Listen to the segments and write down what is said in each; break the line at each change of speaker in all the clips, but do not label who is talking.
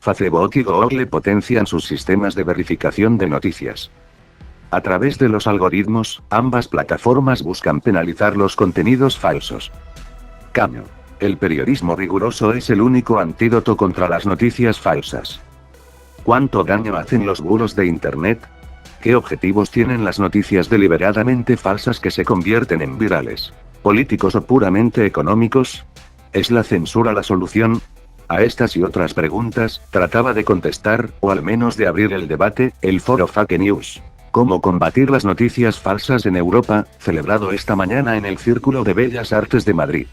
Facebook y Google potencian sus sistemas de verificación de noticias. A través de los algoritmos, ambas plataformas buscan penalizar los contenidos falsos. Caño. El periodismo riguroso es el único antídoto contra las noticias falsas. ¿Cuánto daño hacen los bulos de Internet? ¿Qué objetivos tienen las noticias deliberadamente falsas que se convierten en virales? ¿Políticos o puramente económicos? ¿Es la censura la solución? A estas y otras preguntas, trataba de contestar, o al menos de abrir el debate, el foro Fake News. ¿Cómo combatir las noticias falsas en Europa?, celebrado esta mañana en el Círculo de Bellas Artes de Madrid.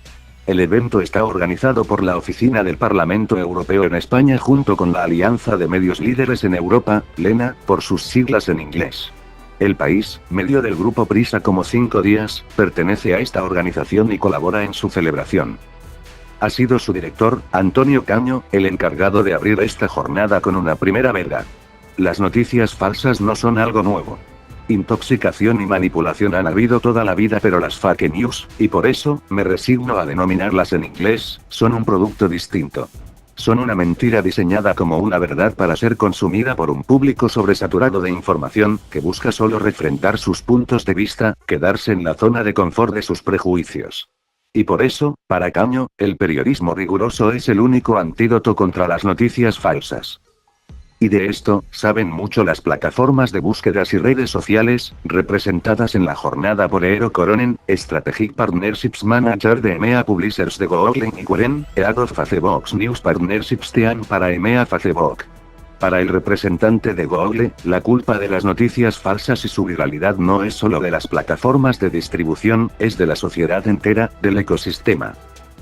El evento está organizado por la Oficina del Parlamento Europeo en España junto con la Alianza de Medios Líderes en Europa, LENA, por sus siglas en inglés. El País, medio del grupo Prisa como 5 días, pertenece a esta organización y colabora en su celebración. Ha sido su director, Antonio Caño, el encargado de abrir esta jornada con una primera verdad. Las noticias falsas no son algo nuevo. Intoxicación y manipulación han habido toda la vida, pero las fake news, y por eso, me resigno a denominarlas en inglés, son un producto distinto. Son una mentira diseñada como una verdad para ser consumida por un público sobresaturado de información, que busca solo refrendar sus puntos de vista, quedarse en la zona de confort de sus prejuicios. Y por eso, para Caño, el periodismo riguroso es el único antídoto contra las noticias falsas. Y de esto, saben mucho las plataformas de búsquedas y redes sociales, representadas en la jornada por Eero Coronen, Strategic Partnerships Manager de EMEA Publishers de Google y Queren, Head of Facebook News Partnerships Team para EMEA Facebook. Para el representante de Google, la culpa de las noticias falsas y su viralidad no es solo de las plataformas de distribución, es de la sociedad entera, del ecosistema.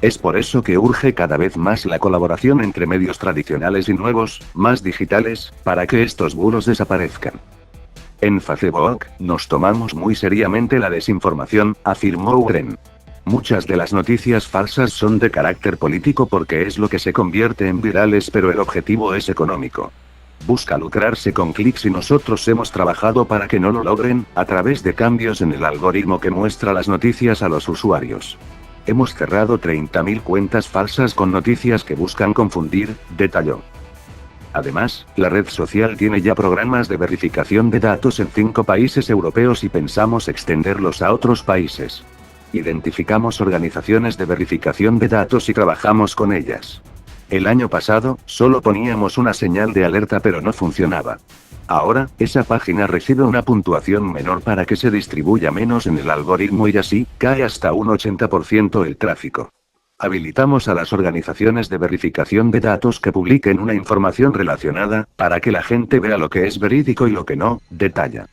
Es por eso que urge cada vez más la colaboración entre medios tradicionales y nuevos, más digitales, para que estos bulos desaparezcan. En Facebook, nos tomamos muy seriamente la desinformación, afirmó Uren. Muchas de las noticias falsas son de carácter político porque es lo que se convierte en virales, pero el objetivo es económico. Busca lucrarse con clics y nosotros hemos trabajado para que no lo logren, a través de cambios en el algoritmo que muestra las noticias a los usuarios. Hemos cerrado 30.000 cuentas falsas con noticias que buscan confundir, detalló. Además, la red social tiene ya programas de verificación de datos en 5 países europeos y pensamos extenderlos a otros países. Identificamos organizaciones de verificación de datos y trabajamos con ellas. El año pasado, solo poníamos una señal de alerta pero no funcionaba. Ahora, esa página recibe una puntuación menor para que se distribuya menos en el algoritmo y así, cae hasta un 80% el tráfico. Habilitamos a las organizaciones de verificación de datos que publiquen una información relacionada, para que la gente vea lo que es verídico y lo que no, detalla.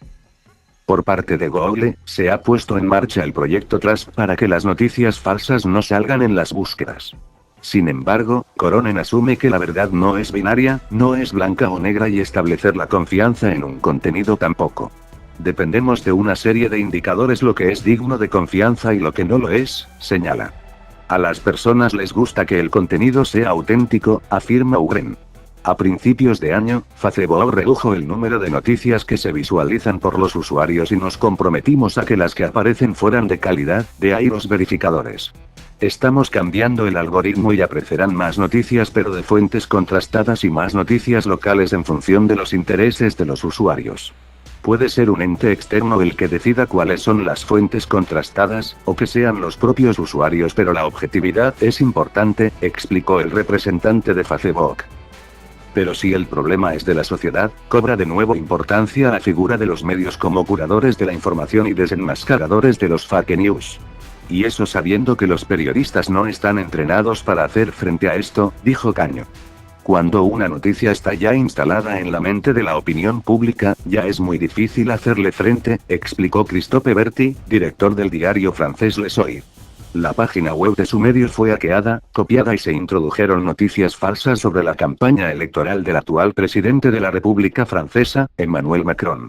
Por parte de Google, se ha puesto en marcha el proyecto Trust para que las noticias falsas no salgan en las búsquedas. Sin embargo, Coronen asume que la verdad no es binaria, no es blanca o negra y establecer la confianza en un contenido tampoco. Dependemos de una serie de indicadores lo que es digno de confianza y lo que no lo es, señala. A las personas les gusta que el contenido sea auténtico, afirma Uren. A principios de año, Facebook redujo el número de noticias que se visualizan por los usuarios y nos comprometimos a que las que aparecen fueran de calidad, de ahí los verificadores. Estamos cambiando el algoritmo y aparecerán más noticias pero de fuentes contrastadas y más noticias locales en función de los intereses de los usuarios. Puede ser un ente externo el que decida cuáles son las fuentes contrastadas, o que sean los propios usuarios, pero la objetividad es importante, explicó el representante de Facebook. Pero si el problema es de la sociedad, cobra de nuevo importancia la figura de los medios como curadores de la información y desenmascaradores de los fake news. Y eso sabiendo que los periodistas no están entrenados para hacer frente a esto, dijo Caño. Cuando una noticia está ya instalada en la mente de la opinión pública, ya es muy difícil hacerle frente, explicó Christophe Berti, director del diario francés Le Soir. La página web de su medio fue hackeada, copiada y se introdujeron noticias falsas sobre la campaña electoral del actual presidente de la República Francesa, Emmanuel Macron.